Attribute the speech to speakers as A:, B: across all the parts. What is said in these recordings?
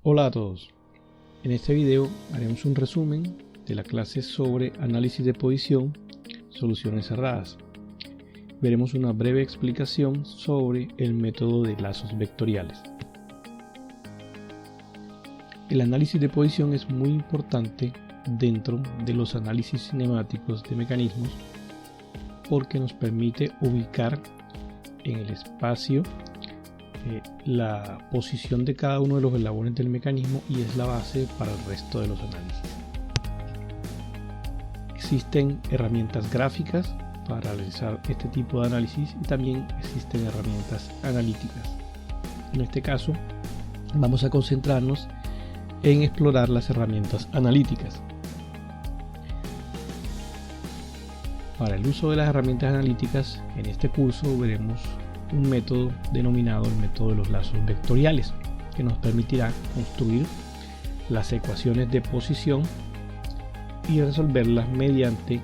A: Hola a todos, en este video haremos un resumen de la clase sobre análisis de posición, soluciones cerradas. Veremos una breve explicación sobre el método de lazos vectoriales. El análisis de posición es muy importante dentro de los análisis cinemáticos de mecanismos porque nos permite ubicar en el espacio la posición de cada uno de los eslabones del mecanismo y es la base para el resto de los análisis. Existen herramientas gráficas para realizar este tipo de análisis y también existen herramientas analíticas. En este caso vamos a concentrarnos en explorar las herramientas analíticas. Para el uso de las herramientas analíticas, en este curso veremos un método denominado el método de los lazos vectoriales, que nos permitirá construir las ecuaciones de posición y resolverlas mediante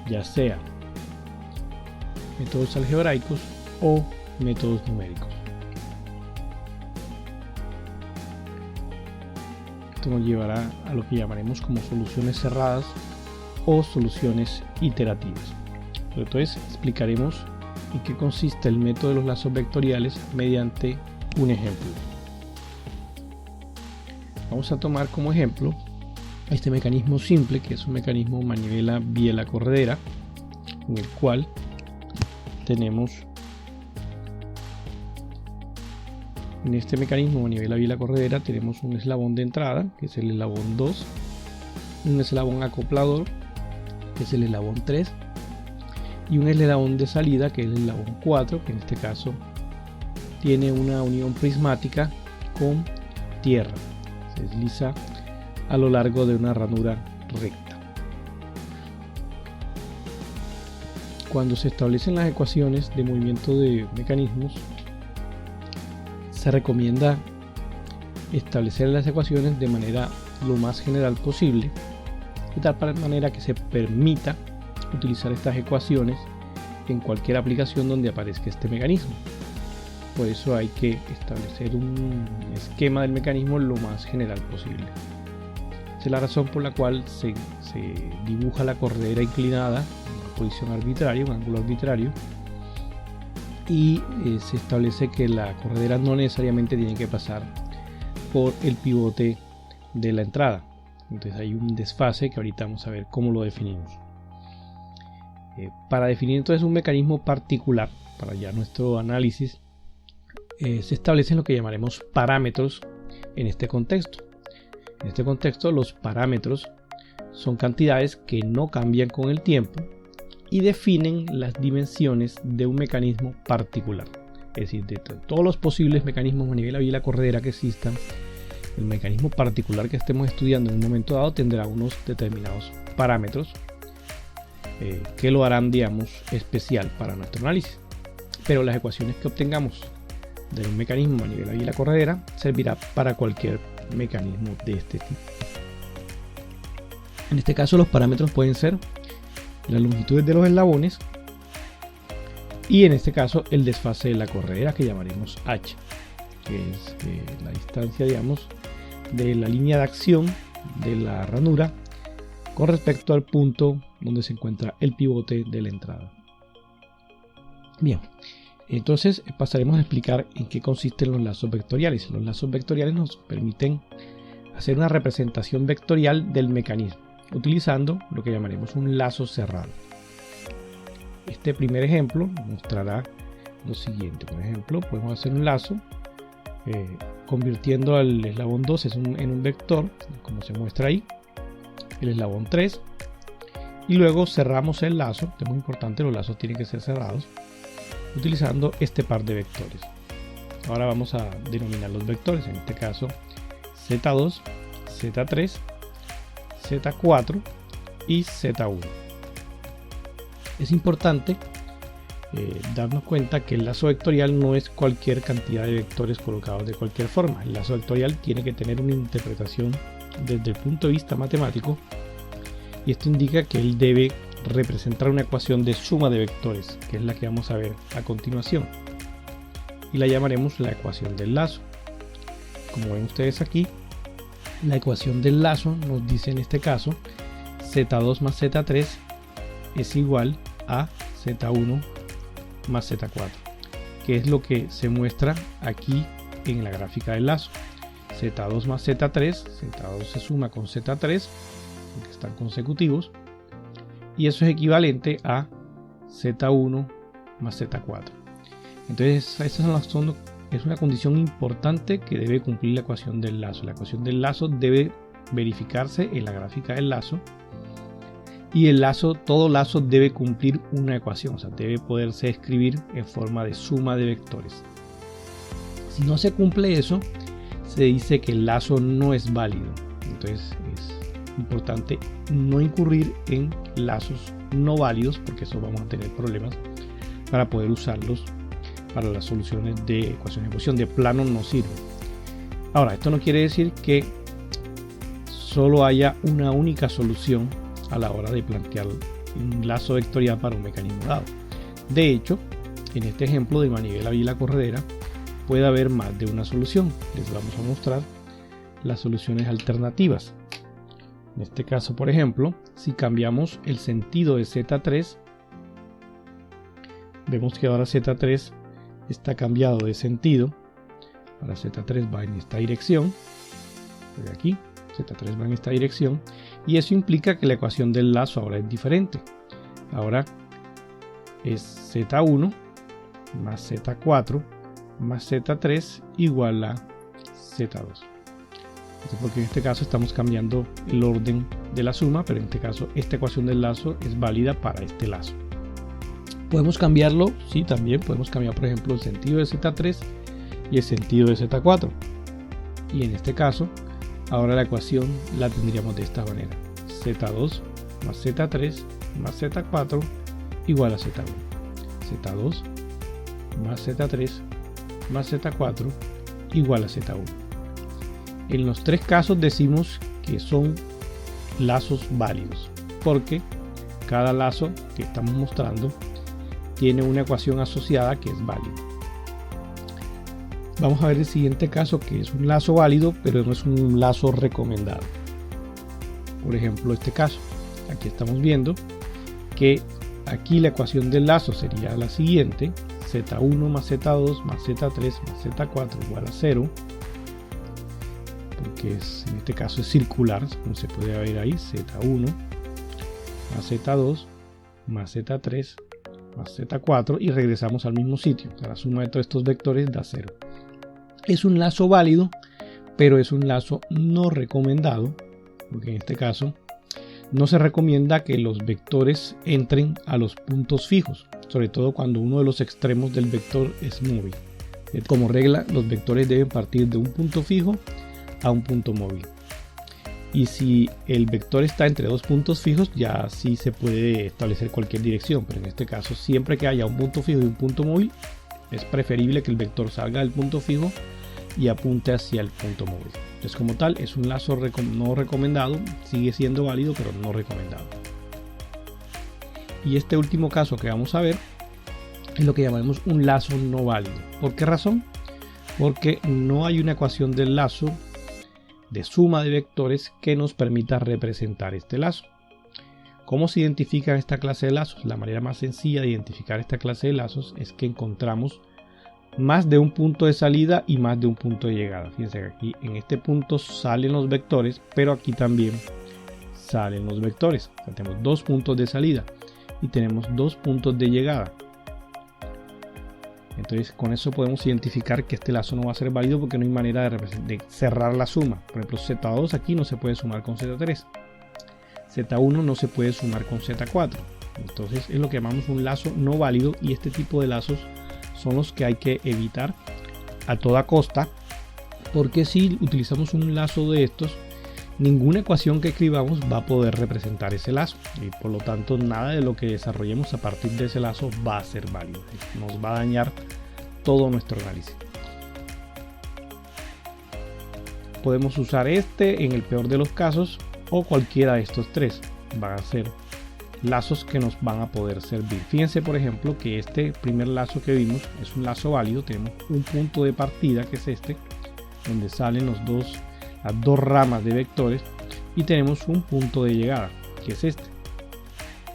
A: ya sea métodos algebraicos o métodos numéricos. Esto nos llevará a lo que llamaremos como soluciones cerradas o soluciones iterativas. Entonces explicaremos en qué consiste el método de los lazos vectoriales mediante un ejemplo. Vamos a tomar como ejemplo este mecanismo simple, que es un mecanismo manivela-biela-corredera, en el cual tenemos en este mecanismo manivela-biela-corredera tenemos un eslabón de entrada, que es el eslabón 2, un eslabón acoplador, que es el eslabón 3, y un eslabón de salida, que es el eslabón 4, que en este caso tiene una unión prismática con tierra, se desliza a lo largo de una ranura recta. Cuando se establecen las ecuaciones de movimiento de mecanismos, se recomienda establecer las ecuaciones de manera lo más general posible, de tal manera que se permita utilizar estas ecuaciones en cualquier aplicación donde aparezca este mecanismo. Por eso hay que establecer un esquema del mecanismo lo más general posible. Esa es la razón por la cual se dibuja la corredera inclinada en una posición arbitraria, un ángulo arbitrario, y se establece que la corredera no necesariamente tiene que pasar por el pivote de la entrada. Entonces hay un desfase que ahorita vamos a ver cómo lo definimos. Para definir entonces un mecanismo particular, para ya nuestro análisis, se establecen lo que llamaremos parámetros en este contexto. En este contexto, los parámetros son cantidades que no cambian con el tiempo y definen las dimensiones de un mecanismo particular. Es decir, de todos los posibles mecanismos manivela-biela corredera que existan, el mecanismo particular que estemos estudiando en un momento dado tendrá unos determinados parámetros que lo harán, digamos, especial para nuestro análisis. Pero las ecuaciones que obtengamos de un mecanismo manivela-biela corredera servirá para cualquier mecanismo de este tipo. En este caso los parámetros pueden ser las longitudes de los eslabones y en este caso el desfase de la corredera, que llamaremos h, que es la distancia, digamos, de la línea de acción de la ranura con respecto al punto donde se encuentra el pivote de la entrada. Bien, entonces pasaremos a explicar en qué consisten los lazos vectoriales. Los lazos vectoriales nos permiten hacer una representación vectorial del mecanismo utilizando lo que llamaremos un lazo cerrado. Este primer ejemplo mostrará lo siguiente. Por ejemplo, podemos hacer un lazo convirtiendo al eslabón 2 en un vector, como se muestra ahí, el eslabón 3, y luego cerramos el lazo. Esto es muy importante, los lazos tienen que ser cerrados utilizando este par de vectores. Ahora vamos a denominar los vectores, en este caso Z2, Z3, Z4 y Z1. Es importante darnos cuenta que el lazo vectorial no es cualquier cantidad de vectores colocados de cualquier forma. El lazo vectorial tiene que tener una interpretación desde el punto de vista matemático, y esto indica que él debe representar una ecuación de suma de vectores, que es la que vamos a ver a continuación, y la llamaremos la ecuación del lazo. como ven ustedes aquí, la ecuación del lazo nos dice en este caso Z2 más Z3 es igual a Z1 más Z4, que es lo que se muestra aquí en la gráfica del lazo. Z2 más Z3, Z2 se suma con Z3 porque están consecutivos, y eso es equivalente a Z1 más Z4. Entonces es una condición importante que debe cumplir la ecuación del lazo. La ecuación del lazo debe verificarse en la gráfica del lazo, y el lazo, todo lazo debe cumplir una ecuación, o sea, debe poderse escribir en forma de suma de vectores. Si no se cumple eso, se dice que el lazo no es válido. Entonces es importante no incurrir en lazos no válidos, porque eso vamos a tener problemas para poder usarlos para las soluciones de ecuaciones de posición. De plano no sirve. Ahora, esto no quiere decir que solo haya una única solución a la hora de plantear un lazo vectorial para un mecanismo dado. De hecho, en este ejemplo de manivela y la corredera puede haber más de una solución. Les vamos a mostrar las soluciones alternativas. En este caso, por ejemplo, si cambiamos el sentido de Z3, vemos que ahora Z3 está cambiado de sentido. Ahora Z3 va en esta dirección. De aquí, Z3 va en esta dirección. Y eso implica que la ecuación del lazo ahora es diferente. Ahora es Z1 más Z4 más Z3 igual a Z2. Porque en este caso estamos cambiando el orden de la suma, pero en este caso esta ecuación del lazo es válida para este lazo. Podemos cambiarlo, sí, también podemos cambiar, por ejemplo, el sentido de Z3 y el sentido de Z4. Y en este caso, ahora la ecuación la tendríamos de esta manera: Z2 más Z3 más Z4 igual a Z1. Z2 más Z3 más Z4 igual a Z1. En los tres casos decimos que son lazos válidos, porque cada lazo que estamos mostrando tiene una ecuación asociada que es válida. Vamos a ver el siguiente caso, que es un lazo válido, pero no es un lazo recomendado. Por ejemplo, este caso. Aquí estamos viendo que aquí la ecuación del lazo sería la siguiente: Z1 más Z2 más Z3 más Z4 igual a 0. Porque en este caso es circular, como se puede ver ahí: Z1 más Z2 más Z3 más Z4, y regresamos al mismo sitio. La suma de todos estos vectores da 0. Es un lazo válido, pero es un lazo no recomendado, porque en este caso no se recomienda que los vectores entren a los puntos fijos, sobre todo cuando uno de los extremos del vector es móvil. Como regla, los vectores deben partir de un punto fijo a un punto móvil. Y si el vector está entre dos puntos fijos, ya sí se puede establecer cualquier dirección, pero en este caso, siempre que haya un punto fijo y un punto móvil, es preferible que el vector salga del punto fijo y apunte hacia el punto móvil. Entonces, como tal, es un lazo no recomendado, sigue siendo válido, pero no recomendado. Y este último caso que vamos a ver es lo que llamamos un lazo no válido. ¿Por qué razón? Porque no hay una ecuación del lazo de suma de vectores que nos permita representar este lazo. ¿Cómo se identifica esta clase de lazos? La manera más sencilla de identificar esta clase de lazos es que encontramos más de un punto de salida y más de un punto de llegada. Fíjense que aquí en este punto salen los vectores, pero aquí también salen los vectores. O sea, tenemos dos puntos de salida y tenemos dos puntos de llegada. Entonces, con eso podemos identificar que este lazo no va a ser válido, porque no hay manera de cerrar la suma. Por ejemplo, Z2 aquí no se puede sumar con Z3. Z1 no se puede sumar con Z4. Entonces es lo que llamamos un lazo no válido, y este tipo de lazos son los que hay que evitar a toda costa, porque si utilizamos un lazo de estos, ninguna ecuación que escribamos va a poder representar ese lazo, y por lo tanto nada de lo que desarrollemos a partir de ese lazo va a ser válido. Nos va a dañar todo nuestro análisis. Podemos usar este en el peor de los casos, o cualquiera de estos tres. Van a ser lazos que nos van a poder servir. Fíjense, por ejemplo, que este primer lazo que vimos es un lazo válido. Tenemos un punto de partida, que es este, donde salen las dos ramas de vectores, y tenemos un punto de llegada, que es este.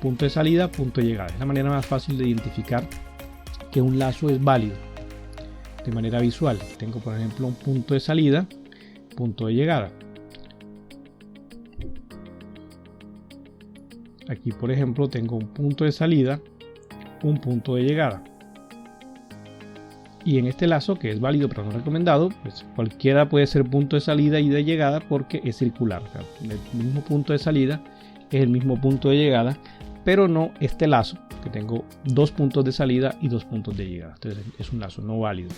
A: Punto de salida, punto de llegada. Es la manera más fácil de identificar que un lazo es válido de manera visual. Tengo, por ejemplo, un punto de salida, punto de llegada. Aquí, por ejemplo, tengo un punto de salida, un punto de llegada. Y en este lazo, que es válido pero no recomendado, pues cualquiera puede ser punto de salida y de llegada porque es circular. O sea, el mismo punto de salida es el mismo punto de llegada, pero no este lazo, que tengo dos puntos de salida y dos puntos de llegada. Entonces es un lazo no válido.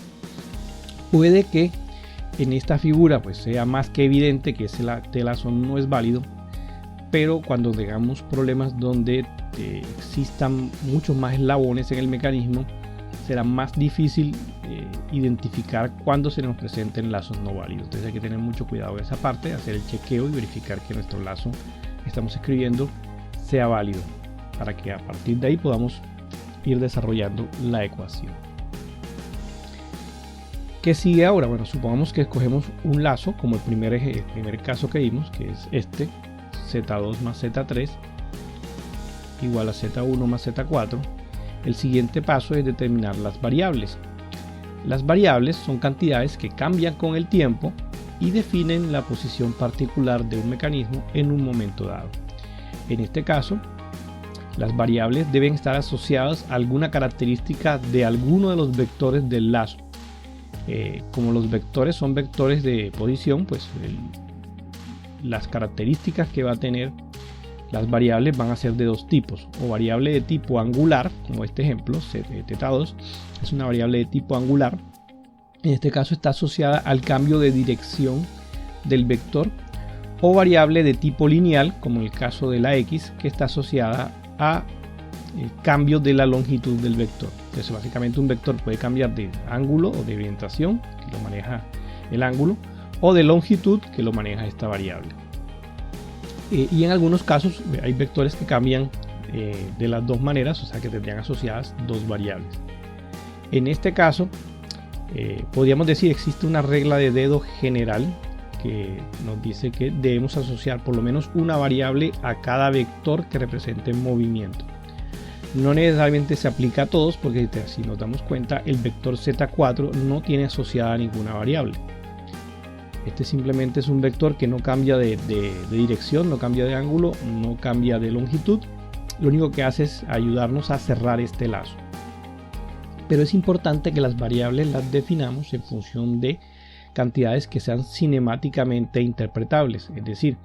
A: Puede que en esta figura pues sea más que evidente que este lazo no es válido, pero cuando tengamos problemas donde existan muchos más eslabones en el mecanismo, será más difícil identificar cuándo se nos presenten lazos no válidos. Entonces hay que tener mucho cuidado en esa parte, hacer el chequeo y verificar que nuestro lazo que estamos escribiendo sea válido, para que a partir de ahí podamos ir desarrollando la ecuación. ¿Qué sigue ahora? Bueno, supongamos que escogemos un lazo como el primer caso que vimos, que es este, Z2 más Z3 igual a Z1 más Z4. El siguiente paso es determinar las variables. Las variables son cantidades que cambian con el tiempo y definen la posición particular de un mecanismo en un momento dado. En este caso, las variables deben estar asociadas a alguna característica de alguno de los vectores del lazo. Como los vectores son vectores de posición, pues las características que va a tener las variables van a ser de dos tipos: o variable de tipo angular, como este ejemplo, θ2 es una variable de tipo angular. En este caso está asociada al cambio de dirección del vector, o variable de tipo lineal, como en el caso de la x, que está asociada a el cambio de la longitud del vector. Entonces básicamente un vector puede cambiar de ángulo o de orientación, que lo maneja el ángulo, o de longitud, que lo maneja esta variable. Y en algunos casos hay vectores que cambian de las dos maneras, o sea que tendrían asociadas dos variables. En este caso podríamos decir existe una regla de dedo general que nos dice que debemos asociar por lo menos una variable a cada vector que represente movimiento. No necesariamente se aplica a todos, porque si nos damos cuenta, el vector Z4 no tiene asociada ninguna variable. Este simplemente es un vector que no cambia de dirección, no cambia de ángulo, no cambia de longitud. Lo único que hace es ayudarnos a cerrar este lazo. Pero es importante que las variables las definamos en función de cantidades que sean cinemáticamente interpretables. Es decir,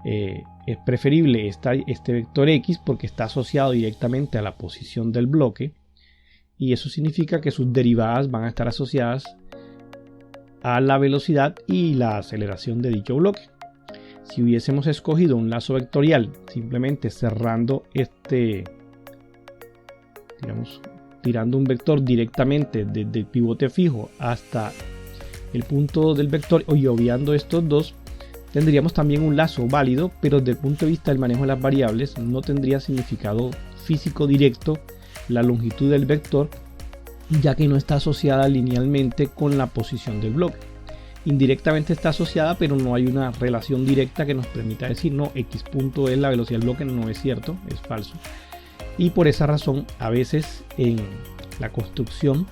A: es preferible este vector X porque está asociado directamente a la posición del bloque, y eso significa que sus derivadas van a estar asociadas a la velocidad y la aceleración de dicho bloque. Si hubiésemos escogido un lazo vectorial simplemente cerrando tirando un vector directamente desde el pivote fijo hasta el punto del vector y obviando estos dos, tendríamos también un lazo válido, pero desde el punto de vista del manejo de las variables no tendría significado físico directo la longitud del vector, ya que no está asociada linealmente con la posición del bloque. Indirectamente está asociada, pero no hay una relación directa que nos permita decir no, x punto es la velocidad del bloque. No es cierto, es falso. Y por esa razón, a veces en la construcción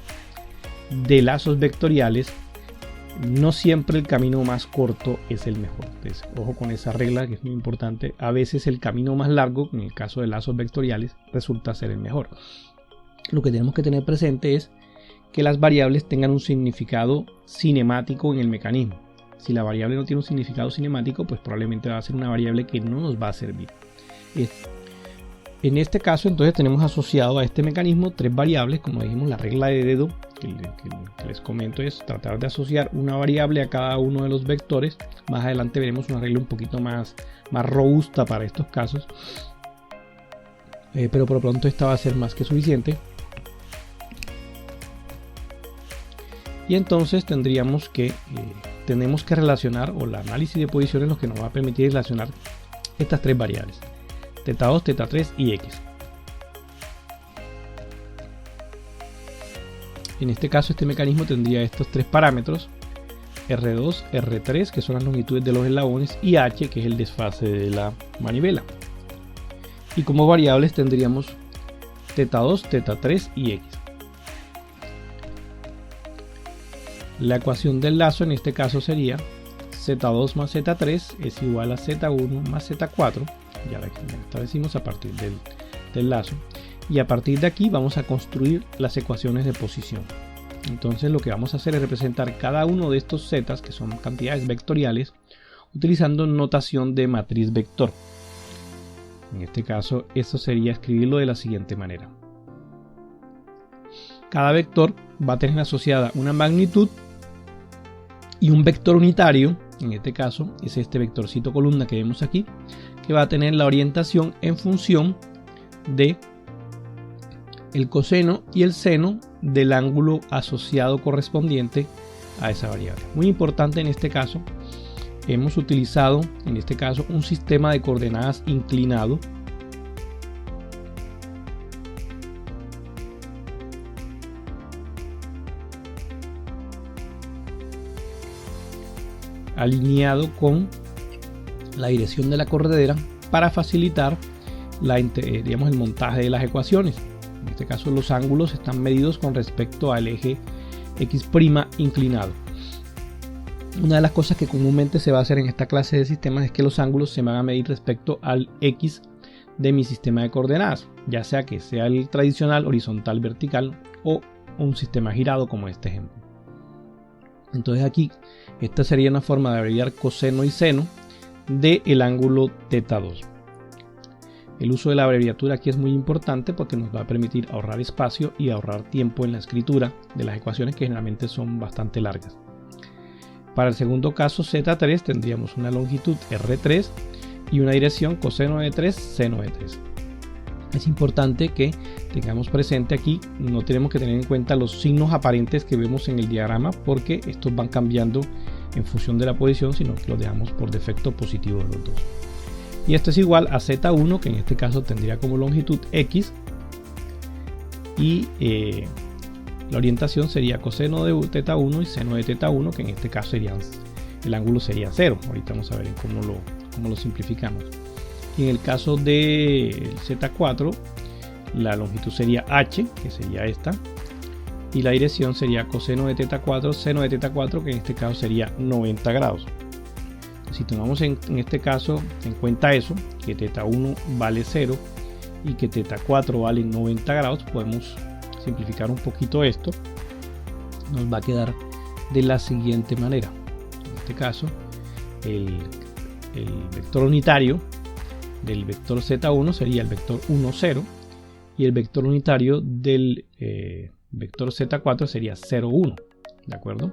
A: de lazos vectoriales, no siempre el camino más corto es el mejor. Entonces, ojo con esa regla, que es muy importante. A veces el camino más largo, en el caso de lazos vectoriales, resulta ser el mejor. Lo que tenemos que tener presente es que las variables tengan un significado cinemático en el mecanismo. Si la variable no tiene un significado cinemático, pues probablemente va a ser una variable que no nos va a servir. En este caso, entonces, tenemos asociado a este mecanismo tres variables. Como dijimos, la regla de dedo que les comento es tratar de asociar una variable a cada uno de los vectores. Más adelante veremos una regla un poquito más robusta para estos casos, pero por lo pronto esta va a ser más que suficiente. Y entonces tenemos que relacionar, o el análisis de posiciones lo que nos va a permitir relacionar estas tres variables: θ2, θ3 y x. En este caso, este mecanismo tendría estos tres parámetros, R2, R3, que son las longitudes de los eslabones, y H, que es el desfase de la manivela. Y como variables tendríamos θ2, θ3 y X. La ecuación del lazo en este caso sería Z2 más Z3 es igual a Z1 más Z4, ya la establecimos a partir del lazo, y a partir de aquí vamos a construir las ecuaciones de posición. Entonces lo que vamos a hacer es representar cada uno de estos zetas, que son cantidades vectoriales, utilizando notación de matriz vector. En este caso esto sería escribirlo de la siguiente manera: cada vector va a tener asociada una magnitud y un vector unitario. En este caso es este vectorcito columna que vemos aquí, que va a tener la orientación en función de el coseno y el seno del ángulo asociado correspondiente a esa variable. Muy importante en este caso, hemos utilizado en este caso un sistema de coordenadas inclinado, alineado con la dirección de la corredera para facilitar el montaje de las ecuaciones. En este caso los ángulos están medidos con respecto al eje X' inclinado. Una de las cosas que comúnmente se va a hacer en esta clase de sistemas es que los ángulos se van a medir respecto al X de mi sistema de coordenadas, ya sea que sea el tradicional horizontal vertical o un sistema girado como este ejemplo. Entonces aquí esta sería una forma de abreviar coseno y seno del ángulo θ2. El uso de la abreviatura aquí es muy importante porque nos va a permitir ahorrar espacio y ahorrar tiempo en la escritura de las ecuaciones, que generalmente son bastante largas. Para el segundo caso, Z3, tendríamos una longitud R3 y una dirección coseno de 3, seno de 3. Es importante que tengamos presente aquí, no tenemos que tener en cuenta los signos aparentes que vemos en el diagrama, porque estos van cambiando en función de la posición, sino que los dejamos por defecto positivos los dos. Y esto es igual a Z1, que en este caso tendría como longitud X, y la orientación sería coseno de θ1 y seno de θ1, que en este caso el ángulo sería 0. Ahorita vamos a ver cómo lo simplificamos. Y en el caso del Z4, la longitud sería H, que sería esta, y la dirección sería coseno de θ4, seno de θ4, que en este caso sería 90 grados. Si tomamos en este caso en cuenta eso, que θ1 vale 0 y que θ4 vale 90 grados, podemos simplificar un poquito esto. Nos va a quedar de la siguiente manera. En este caso, el vector unitario del vector Z1 sería el vector 1, 0, y el vector unitario del vector Z4 sería 0, 1. ¿De acuerdo?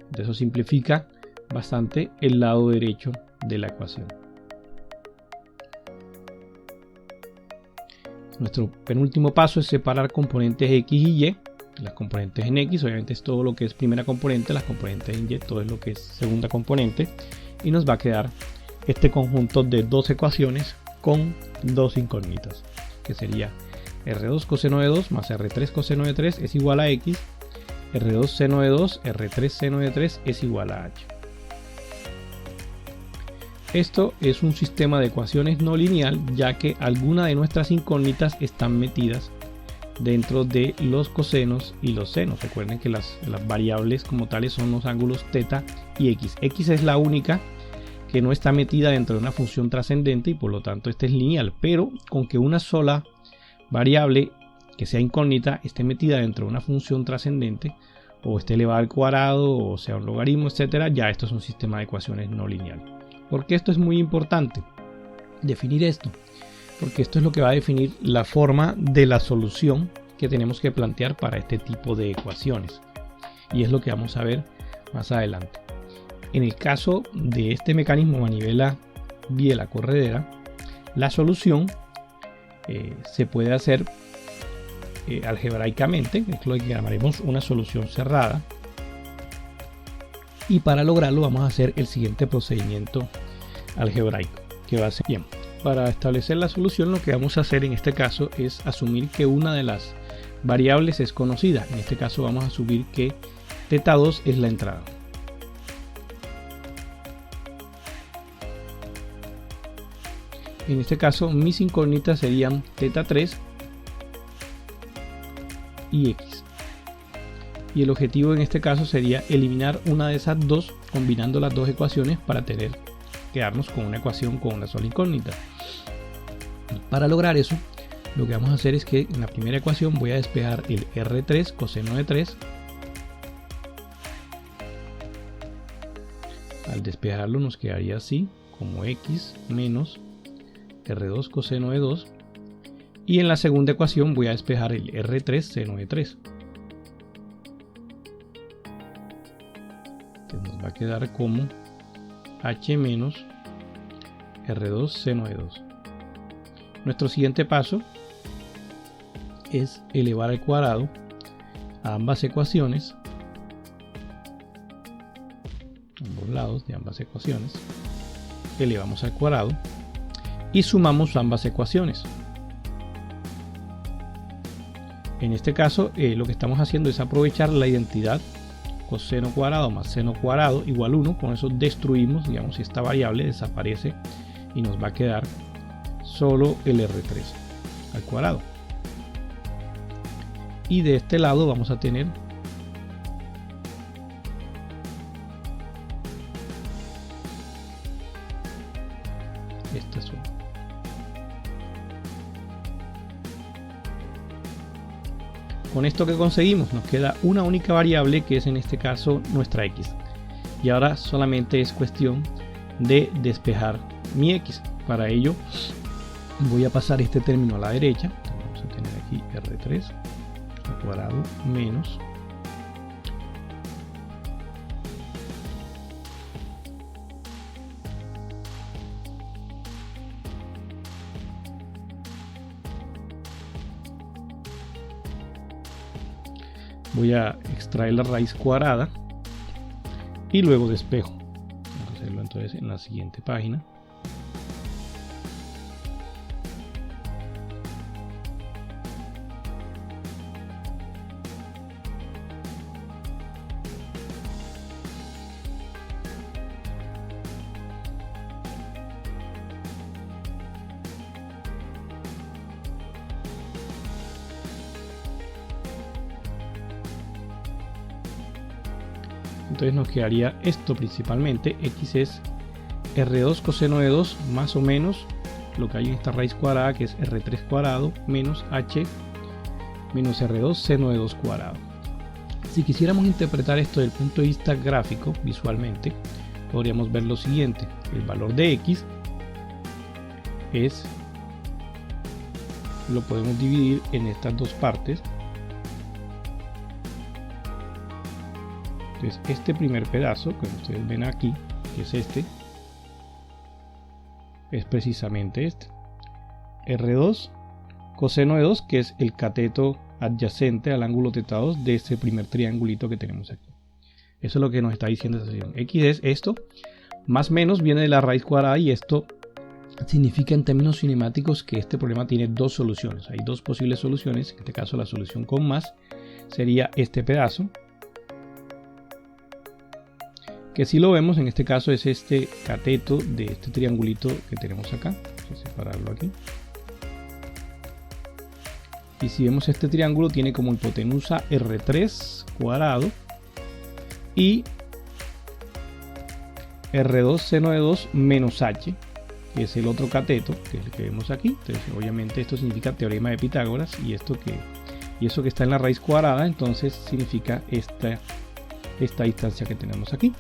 A: Entonces eso simplifica bastante el lado derecho de la ecuación. Nuestro penúltimo paso es separar componentes X y Y. Las componentes en X obviamente es todo lo que es primera componente, las componentes en Y todo es lo que es segunda componente, y nos va a quedar este conjunto de dos ecuaciones con dos incógnitas, que sería R2 coseno de 2 más R3 coseno de 3 es igual a X, R2 seno de 2, R3 seno de 3 es igual a H. Esto es un sistema de ecuaciones no lineal, ya que algunas de nuestras incógnitas están metidas dentro de los cosenos y los senos. Recuerden que las variables como tales son los ángulos θ y X. X es la única que no está metida dentro de una función trascendente y por lo tanto este es lineal, pero con que una sola variable que sea incógnita esté metida dentro de una función trascendente, o esté elevada al cuadrado, o sea un logaritmo, etcétera, ya esto es un sistema de ecuaciones no lineal. Porque esto es muy importante definir esto, porque esto es lo que va a definir la forma de la solución que tenemos que plantear para este tipo de ecuaciones, y es lo que vamos a ver más adelante. En el caso de este mecanismo manivela biela corredera, la solución se puede hacer algebraicamente, que es lo que llamaremos una solución cerrada, y para lograrlo vamos a hacer el siguiente procedimiento algebraico, que va a ser bien. Para establecer la solución, lo que vamos a hacer en este caso es asumir que una de las variables es conocida. En este caso vamos a asumir que θ2 es la entrada. En este caso mis incógnitas serían θ3 y x. Y el objetivo en este caso sería eliminar una de esas dos combinando las dos ecuaciones para quedarnos con una ecuación con una sola incógnita. Para lograr eso, lo que vamos a hacer es que en la primera ecuación voy a despejar el R3 coseno de 3. Al despejarlo nos quedaría así, como x menos R2 coseno de 2. Y en la segunda ecuación voy a despejar el R3 seno de 3. Entonces nos va a quedar como h menos R2 seno de 2. Nuestro siguiente paso es elevar al cuadrado a ambas ecuaciones, ambos lados de ambas ecuaciones, elevamos al cuadrado y sumamos ambas ecuaciones. En este caso lo que estamos haciendo es aprovechar la identidad coseno cuadrado más seno cuadrado igual 1, con eso destruimos, digamos, esta variable desaparece y nos va a quedar solo el R3 al cuadrado. Y de este lado vamos a tener esta suma. Con esto que conseguimos nos queda una única variable, que es en este caso nuestra x. Y ahora solamente es cuestión de despejar mi x. Para ello voy a pasar este término a la derecha. Vamos a tener aquí R3 al cuadrado menos voy a extraer la raíz cuadrada y luego despejo. Vamos a hacerlo entonces en la siguiente página. Entonces nos quedaría esto principalmente. X es R2 coseno de 2 más o menos lo que hay en esta raíz cuadrada, que es R3 cuadrado menos H menos R2 seno de 2 cuadrado. Si quisiéramos interpretar esto desde el punto de vista gráfico, visualmente, podríamos ver lo siguiente. El valor de X lo podemos dividir en estas dos partes. Entonces este primer pedazo que ustedes ven aquí, que es este, es precisamente este. R2 coseno de 2, que es el cateto adyacente al ángulo θ2 de este primer triangulito que tenemos aquí. Eso es lo que nos está diciendo esta sección. X es esto, más menos viene de la raíz cuadrada, y esto significa en términos cinemáticos que este problema tiene dos soluciones. Hay dos posibles soluciones. En este caso la solución con más sería este pedazo, que si lo vemos en este caso es este cateto de este triangulito que tenemos acá. Vamos a separarlo aquí. Y si vemos este triángulo tiene como hipotenusa R3 cuadrado y R2 seno de 2 menos H, que es el otro cateto, que es el que vemos aquí. Entonces obviamente esto significa teorema de Pitágoras, y eso que está en la raíz cuadrada entonces significa esta distancia que tenemos aquí.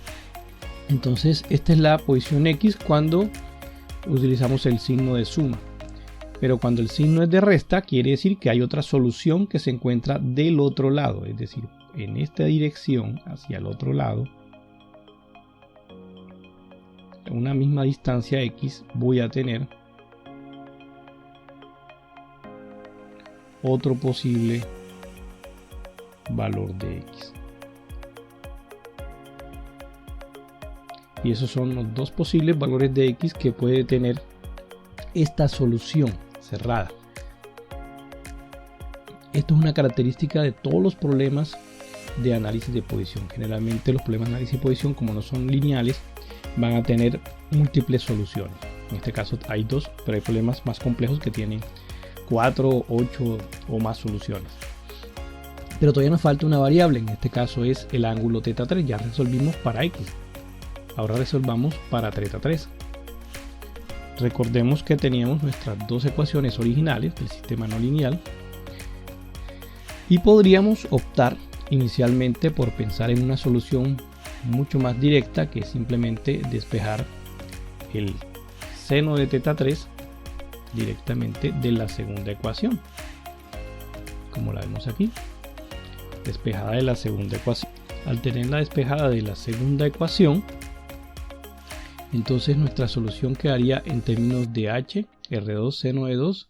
A: Entonces esta es la posición X cuando utilizamos el signo de suma, pero cuando el signo es de resta quiere decir que hay otra solución que se encuentra del otro lado, es decir, en esta dirección hacia el otro lado, a una misma distancia X, voy a tener otro posible valor de X. Y esos son los dos posibles valores de X que puede tener esta solución cerrada. Esto es una característica de todos los problemas de análisis de posición. Generalmente los problemas de análisis de posición, como no son lineales, van a tener múltiples soluciones. En este caso hay 2, pero hay problemas más complejos que tienen 4, 8 o más soluciones. Pero todavía nos falta una variable, en este caso es el ángulo θ3. Ya resolvimos para x, ahora resolvamos para θ3. Recordemos que teníamos nuestras dos ecuaciones originales del sistema no lineal y podríamos optar inicialmente por pensar en una solución mucho más directa, que es simplemente despejar el seno de θ3 directamente de la segunda ecuación, como la vemos aquí, despejada de la segunda ecuación. Al tenerla despejada de la segunda ecuación, entonces nuestra solución quedaría en términos de h, r2 seno de 2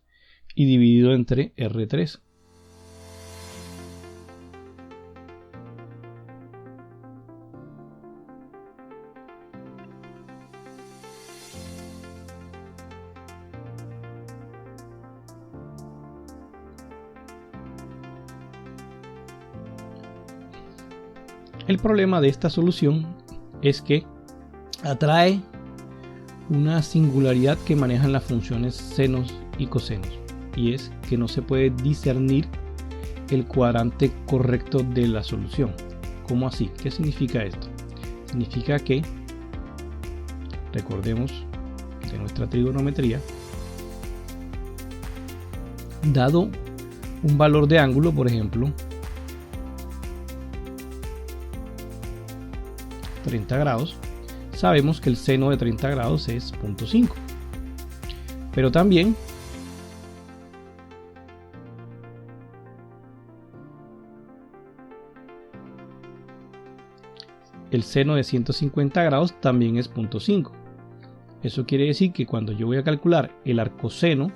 A: y dividido entre r3. El problema de esta solución es que atrae una singularidad que manejan las funciones senos y cosenos, y es que no se puede discernir el cuadrante correcto de la solución. ¿Cómo así? ¿Qué significa esto? Significa que, recordemos de nuestra trigonometría, dado un valor de ángulo, por ejemplo 30 grados, sabemos que el seno de 30 grados es 0.5, pero también el seno de 150 grados también es 0.5. Eso quiere decir que cuando yo voy a calcular el arcoseno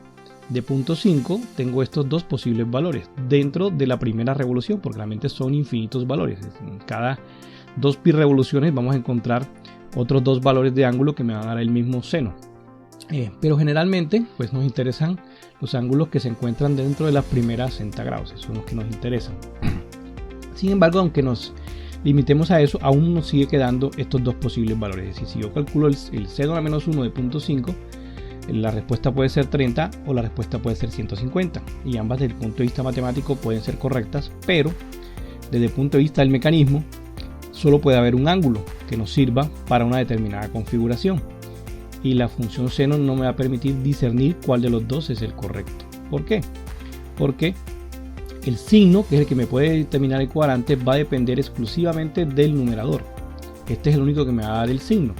A: de 0.5, tengo estos dos posibles valores dentro de la primera revolución, porque realmente son infinitos valores. En cada 2 pi revoluciones vamos a encontrar otros dos valores de ángulo que me van a dar el mismo seno. Pero generalmente pues nos interesan los ángulos que se encuentran dentro de las primeras 60 grados. Esos son los que nos interesan. Sin embargo, aunque nos limitemos a eso, aún nos sigue quedando estos dos posibles valores. Es decir, si yo calculo el seno a menos 1 de 0.5, la respuesta puede ser 30 o la respuesta puede ser 150. Y ambas desde el punto de vista matemático pueden ser correctas, pero desde el punto de vista del mecanismo, solo puede haber un ángulo que nos sirva para una determinada configuración. Y la función seno no me va a permitir discernir cuál de los dos es el correcto. ¿Por qué? Porque el signo, que es el que me puede determinar el cuadrante, va a depender exclusivamente del numerador. Este es el único que me va a dar el signo.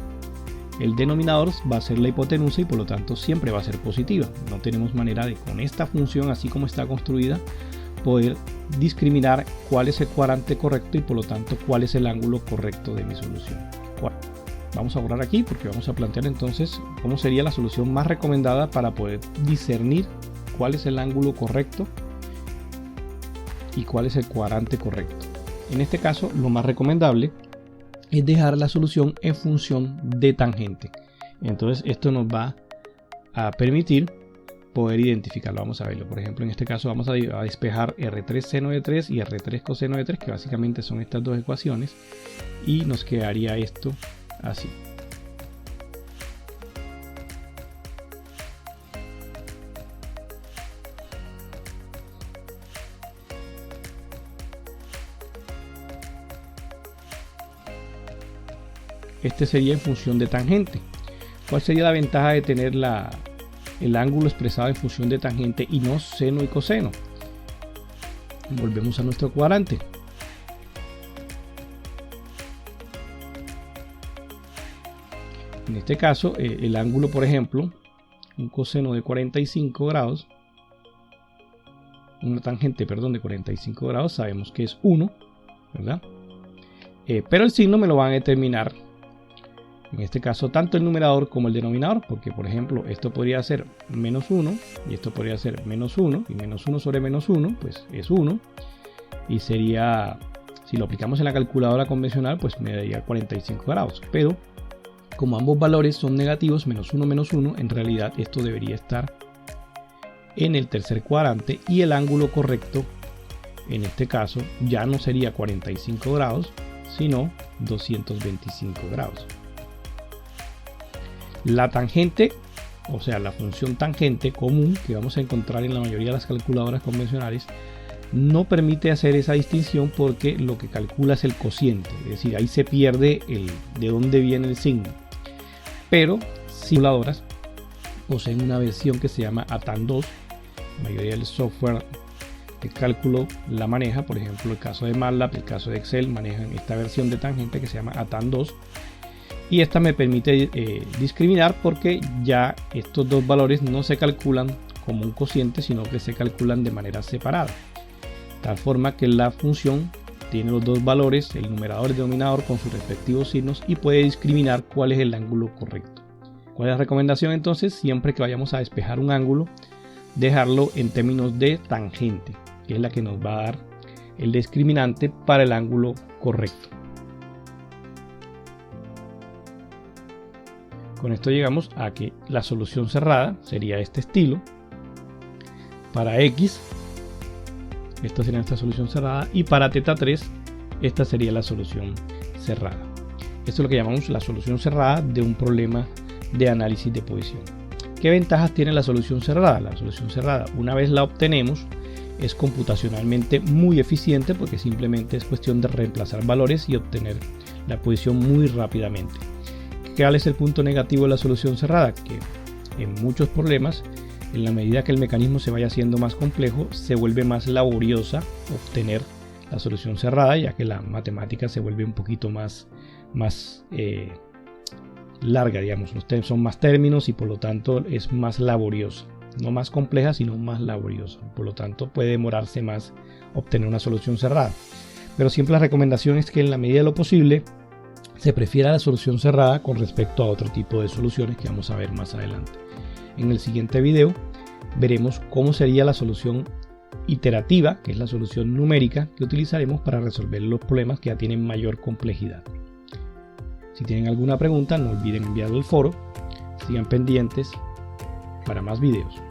A: El denominador va a ser la hipotenusa y por lo tanto siempre va a ser positiva. No tenemos manera de, con esta función así como está construida, poder discriminar cuál es el cuadrante correcto y por lo tanto cuál es el ángulo correcto de mi solución. Vamos a borrar aquí porque vamos a plantear entonces cómo sería la solución más recomendada para poder discernir cuál es el ángulo correcto y cuál es el cuadrante correcto. En este caso, lo más recomendable es dejar la solución en función de tangente. Entonces esto nos va a permitir poder identificarlo. Vamos a verlo. Por ejemplo, en este caso vamos a despejar R3 seno de 3 y R3 coseno de 3, que básicamente son estas dos ecuaciones, y nos quedaría esto así. Este sería en función de tangente. ¿Cuál sería la ventaja de tener el ángulo expresado en función de tangente y no seno y coseno? Volvemos a nuestro cuadrante. En este caso, el ángulo, por ejemplo, un coseno de 45 grados, una tangente, perdón, de 45 grados, sabemos que es 1, ¿verdad? Pero el signo me lo van a determinar, en este caso, tanto el numerador como el denominador, porque, por ejemplo, esto podría ser menos 1, y esto podría ser menos 1, y menos 1 sobre menos 1, pues es 1, y sería, si lo aplicamos en la calculadora convencional, pues me daría 45 grados, pero como ambos valores son negativos, menos 1, en realidad esto debería estar en el tercer cuadrante y el ángulo correcto en este caso ya no sería 45 grados, sino 225 grados. La tangente o sea, la función tangente común que vamos a encontrar en la mayoría de las calculadoras convencionales, no permite hacer esa distinción porque lo que calcula es el cociente, es decir, ahí se pierde de dónde viene el signo. Pero calculadoras poseen una versión que se llama ATAN2, la mayoría del software de cálculo la maneja, por ejemplo el caso de MATLAB, el caso de Excel manejan esta versión de tangente que se llama ATAN2, y esta me permite discriminar porque ya estos dos valores no se calculan como un cociente, sino que se calculan de manera separada, tal forma que la función tiene los dos valores, el numerador y el denominador, con sus respectivos signos, y puede discriminar cuál es el ángulo correcto. ¿Cuál es la recomendación entonces? Siempre que vayamos a despejar un ángulo, dejarlo en términos de tangente, que es la que nos va a dar el discriminante para el ángulo correcto. Con esto llegamos a que la solución cerrada sería este estilo. Para X, esta sería nuestra solución cerrada, y para θ3, esta sería la solución cerrada. Esto es lo que llamamos la solución cerrada de un problema de análisis de posición. ¿Qué ventajas tiene la solución cerrada? La solución cerrada, una vez la obtenemos, es computacionalmente muy eficiente porque simplemente es cuestión de reemplazar valores y obtener la posición muy rápidamente. ¿Cuál es el punto negativo de la solución cerrada? Que en muchos problemas, en la medida que el mecanismo se vaya haciendo más complejo, se vuelve más laboriosa obtener la solución cerrada, ya que la matemática se vuelve un poquito más larga, digamos. Son más términos y por lo tanto es más laboriosa. No más compleja, sino más laboriosa. Por lo tanto puede demorarse más obtener una solución cerrada. Pero siempre la recomendación es que en la medida de lo posible se prefiera la solución cerrada con respecto a otro tipo de soluciones que vamos a ver más adelante. En el siguiente video veremos cómo sería la solución iterativa, que es la solución numérica que utilizaremos para resolver los problemas que ya tienen mayor complejidad. Si tienen alguna pregunta, no olviden enviarlo al foro. Sigan pendientes para más videos.